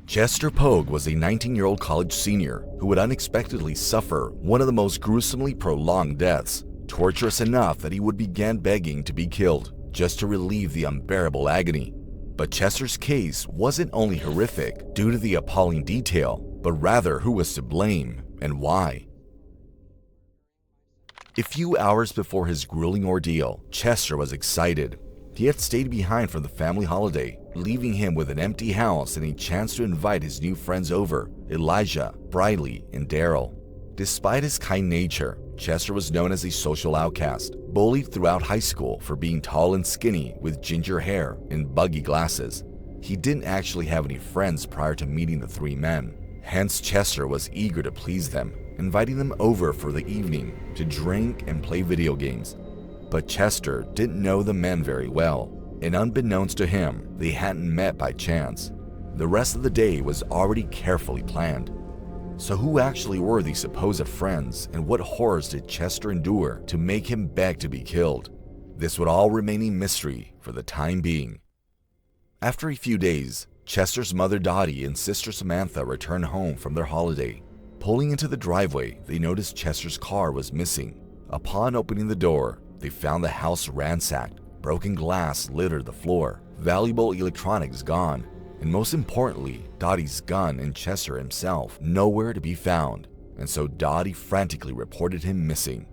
Chester Poage was a 19-year-old college senior who would unexpectedly suffer one of the most gruesomely prolonged deaths, torturous enough that he would begin begging to be killed just to relieve the unbearable agony. But Chester's case wasn't only horrific due to the appalling detail, but rather who was to blame and why. A few hours before his grueling ordeal, Chester was excited. He had stayed behind for the family holiday, leaving him with an empty house and a chance to invite his new friends over, Elijah, Briley, and Daryl. Despite his kind nature, Chester was known as a social outcast, bullied throughout high school for being tall and skinny with ginger hair and buggy glasses. He didn't actually have any friends prior to meeting the three men. Hence, Chester was eager to please them, inviting them over for the evening to drink and play video games. But Chester didn't know the men very well, and unbeknownst to him, they hadn't met by chance. The rest of the day was already carefully planned. So who actually were these supposed friends, and what horrors did Chester endure to make him beg to be killed? This would all remain a mystery for the time being. After a few days, Chester's mother Dottie and sister Samantha returned home from their holiday. Pulling into the driveway, they noticed Chester's car was missing. Upon opening the door, they found the house ransacked, broken glass littered the floor, valuable electronics gone, and most importantly, Dottie's gun and Chester himself nowhere to be found, and so Dottie frantically reported him missing.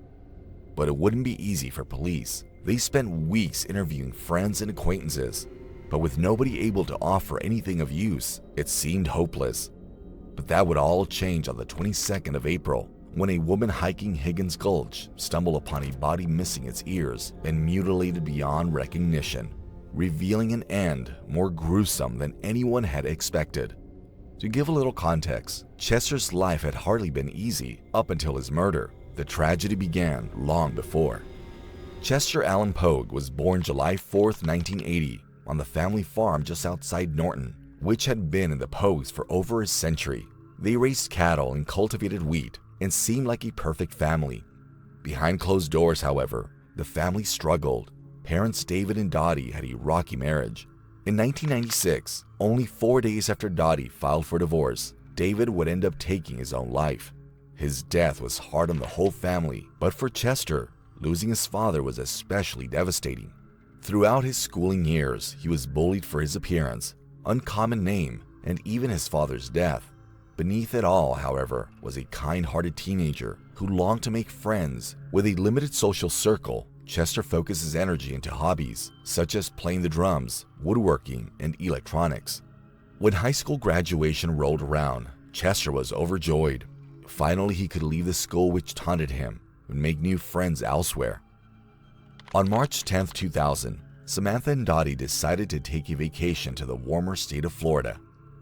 But it wouldn't be easy for police. They spent weeks interviewing friends and acquaintances, but with nobody able to offer anything of use, it seemed hopeless. But that would all change on the 22nd of April, when a woman hiking Higgins Gulch stumbled upon a body missing its ears and mutilated beyond recognition, revealing an end more gruesome than anyone had expected. To give a little context, Chester's life had hardly been easy up until his murder. The tragedy began long before. Chester Allen Poage was born July 4th, 1980, on the family farm just outside Norton, which had been in the Poages for over a century. They raised cattle and cultivated wheat and seemed like a perfect family. Behind closed doors, however, the family struggled. Parents David and Dottie had a rocky marriage. In 1996, only 4 days after Dottie filed for divorce, David would end up taking his own life. His death was hard on the whole family, but for Chester, losing his father was especially devastating. Throughout his schooling years, he was bullied for his appearance, uncommon name, and even his father's death. Beneath it all, however, was a kind-hearted teenager who longed to make friends. With a limited social circle, Chester focused his energy into hobbies such as playing the drums, woodworking, and electronics. When high school graduation rolled around, Chester was overjoyed. Finally, he could leave the school which taunted him and make new friends elsewhere. On March 10, 2000, Samantha and Dottie decided to take a vacation to the warmer state of Florida.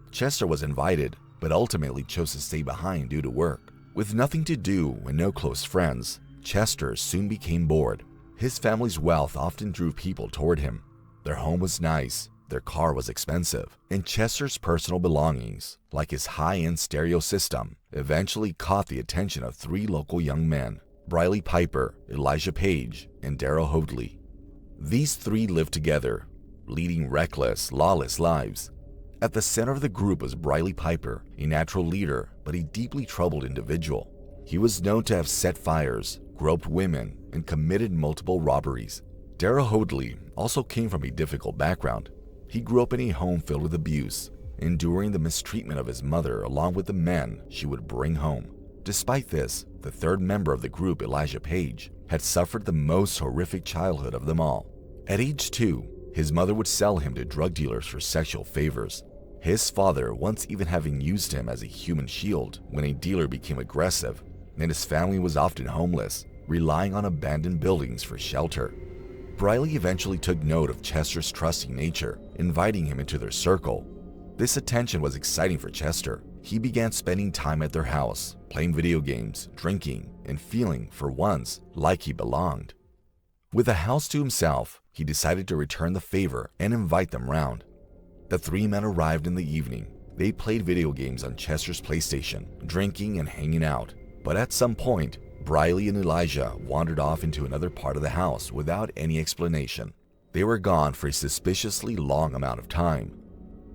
Chester was invited, but ultimately chose to stay behind due to work. With nothing to do and no close friends, Chester soon became bored. His family's wealth often drew people toward him. Their home was nice, their car was expensive, and Chester's personal belongings, like his high-end stereo system, eventually caught the attention of three local young men: Briley Piper, Elijah Page, and Daryl Hoadley. These three lived together, leading reckless, lawless lives. At the center of the group was Briley Piper, a natural leader but a deeply troubled individual. He was known to have set fires, groped women, and committed multiple robberies. Daryl Hoadley also came from a difficult background. He grew up in a home filled with abuse, enduring the mistreatment of his mother along with the men she would bring home. Despite this, the third member of the group, Elijah Page, had suffered the most horrific childhood of them all. At age 2, his mother would sell him to drug dealers for sexual favors. His father once even having used him as a human shield when a dealer became aggressive, and his family was often homeless, relying on abandoned buildings for shelter. Briley eventually took note of Chester's trusting nature, inviting him into their circle. This attention was exciting for Chester. He began spending time at their house, playing video games, drinking, and feeling, for once, like he belonged. With the house to himself, he decided to return the favor and invite them round. The three men arrived in the evening. They played video games on Chester's PlayStation, drinking and hanging out. But at some point, Briley and Elijah wandered off into another part of the house without any explanation. They were gone for a suspiciously long amount of time.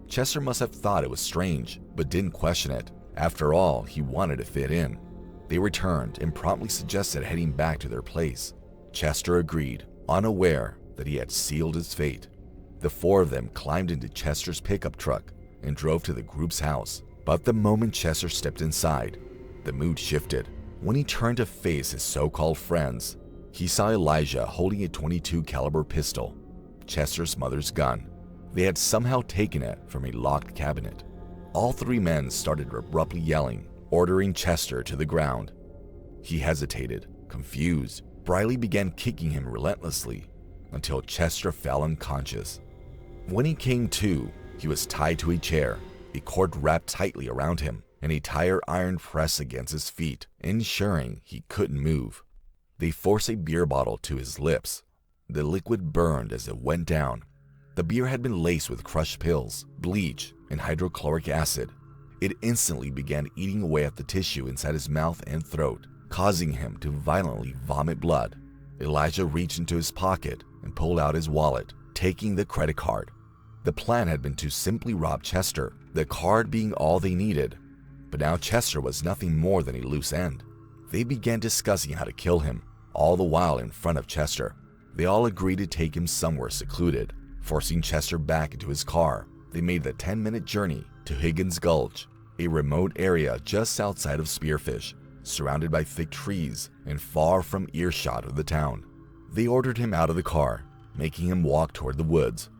Chester must have thought it was strange, but didn't question it. After all, he wanted to fit in. They returned and promptly suggested heading back to their place. Chester agreed, unaware that he had sealed his fate. The four of them climbed into Chester's pickup truck and drove to the group's house. But the moment Chester stepped inside, the mood shifted. When he turned to face his so-called friends, he saw Elijah holding a .22 caliber pistol, Chester's mother's gun. They had somehow taken it from a locked cabinet. All three men started abruptly yelling, ordering Chester to the ground. He hesitated, confused. Briley began kicking him relentlessly until Chester fell unconscious. When he came to, he was tied to a chair, a cord wrapped tightly around him, and a tire iron pressed against his feet, ensuring he couldn't move. They forced a beer bottle to his lips. The liquid burned as it went down. The beer had been laced with crushed pills, bleach, and hydrochloric acid. It instantly began eating away at the tissue inside his mouth and throat, causing him to violently vomit blood. Elijah reached into his pocket and pulled out his wallet, taking the credit card. The plan had been to simply rob Chester, the card being all they needed. But now Chester was nothing more than a loose end. They began discussing how to kill him, all the while in front of Chester. They all agreed to take him somewhere secluded. Forcing Chester back into his car, they made the 10-minute journey to Higgins Gulch, a remote area just outside of Spearfish, surrounded by thick trees and far from earshot of the town. They ordered him out of the car, making him walk toward the woods.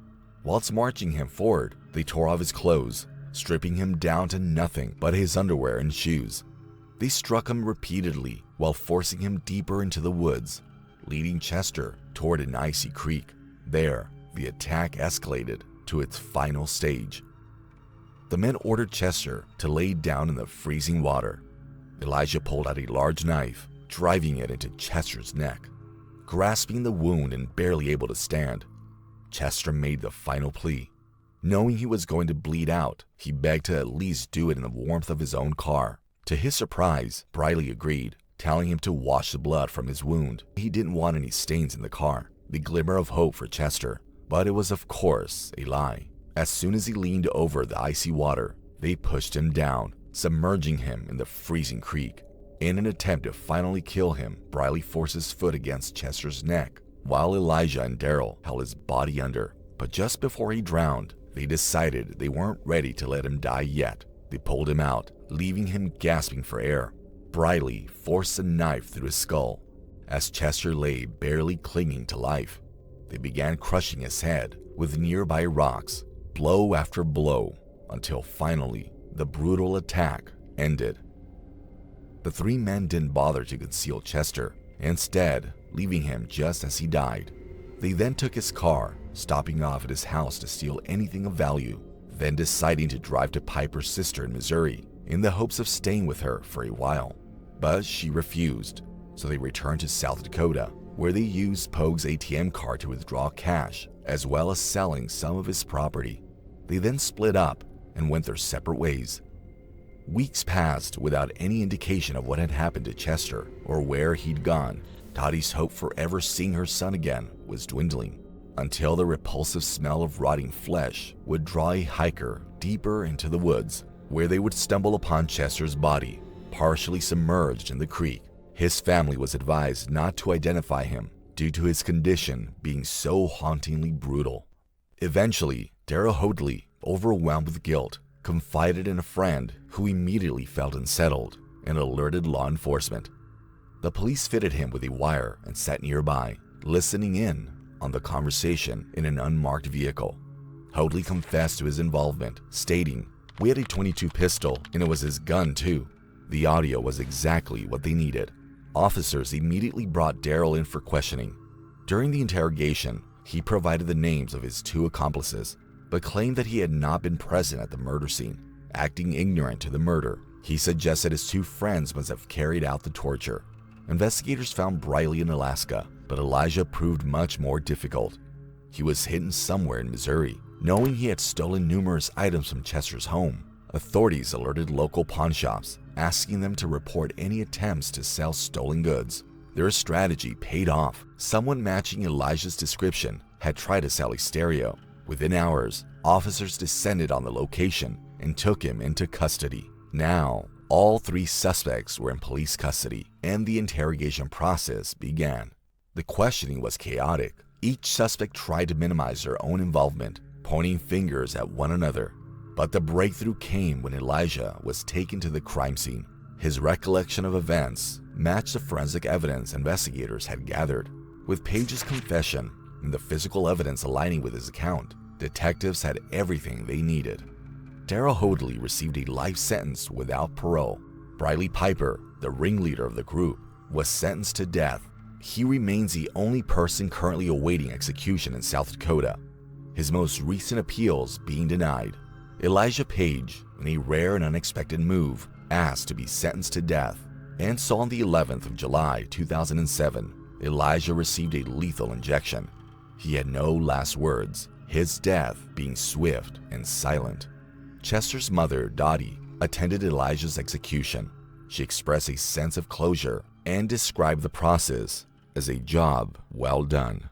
Whilst marching him forward, they tore off his clothes, stripping him down to nothing but his underwear and shoes. They struck him repeatedly while forcing him deeper into the woods, leading Chester toward an icy creek. There, the attack escalated to its final stage. The men ordered Chester to lay down in the freezing water. Elijah pulled out a large knife, driving it into Chester's neck. Grasping the wound and barely able to stand, Chester made the final plea. Knowing he was going to bleed out, he begged to at least do it in the warmth of his own car. To his surprise, Briley agreed, telling him to wash the blood from his wound. He didn't want any stains in the car, the glimmer of hope for Chester. But it was, of course, a lie. As soon as he leaned over the icy water, they pushed him down, submerging him in the freezing creek. In an attempt to finally kill him, Briley forced his foot against Chester's neck, while Elijah and Daryl held his body under. But just before he drowned, they decided they weren't ready to let him die yet. They pulled him out, leaving him gasping for air. Briley forced a knife through his skull. As Chester lay barely clinging to life, they began crushing his head with nearby rocks, blow after blow, until finally the brutal attack ended. The three men didn't bother to conceal Chester, instead leaving him just as he died. They then took his car, stopping off at his house to steal anything of value, then deciding to drive to Piper's sister in Missouri in the hopes of staying with her for a while. But she refused, so they returned to South Dakota, where they used Poage's ATM card to withdraw cash, as well as selling some of his property. They then split up and went their separate ways. Weeks passed without any indication of what had happened to Chester or where he'd gone. Dottie's hope for ever seeing her son again was dwindling, until the repulsive smell of rotting flesh would draw a hiker deeper into the woods, where they would stumble upon Chester's body, partially submerged in the creek. His family was advised not to identify him due to his condition being so hauntingly brutal. Eventually, Daryl Hoadley, overwhelmed with guilt, confided in a friend who immediately felt unsettled and alerted law enforcement. The police fitted him with a wire and sat nearby, listening in on the conversation in an unmarked vehicle. Hoadley confessed to his involvement, stating, "We had a .22 pistol and it was his gun too." The audio was exactly what they needed. Officers immediately brought Daryl in for questioning. During the interrogation, he provided the names of his two accomplices, but claimed that he had not been present at the murder scene. Acting ignorant to the murder, he suggested his two friends must have carried out the torture. Investigators found Briley in Alaska, but Elijah proved much more difficult. He was hidden somewhere in Missouri. Knowing he had stolen numerous items from Chester's home, authorities alerted local pawn shops, asking them to report any attempts to sell stolen goods. Their strategy paid off. Someone matching Elijah's description had tried to sell a stereo. Within hours, officers descended on the location and took him into custody. Now, all 3 suspects were in police custody, and the interrogation process began. The questioning was chaotic. Each suspect tried to minimize their own involvement, pointing fingers at one another. But the breakthrough came when Elijah was taken to the crime scene. His recollection of events matched the forensic evidence investigators had gathered. With Page's confession and the physical evidence aligning with his account, detectives had everything they needed. Darrell Hoadley received a life sentence without parole. Briley Piper, the ringleader of the group, was sentenced to death. He remains the only person currently awaiting execution in South Dakota, his most recent appeals being denied. Elijah Page, in a rare and unexpected move, asked to be sentenced to death. And so on the 11th of July 2007, Elijah received a lethal injection. He had no last words, his death being swift and silent. Chester's mother, Dottie, attended Elijah's execution. She expressed a sense of closure and described the process as a job well done.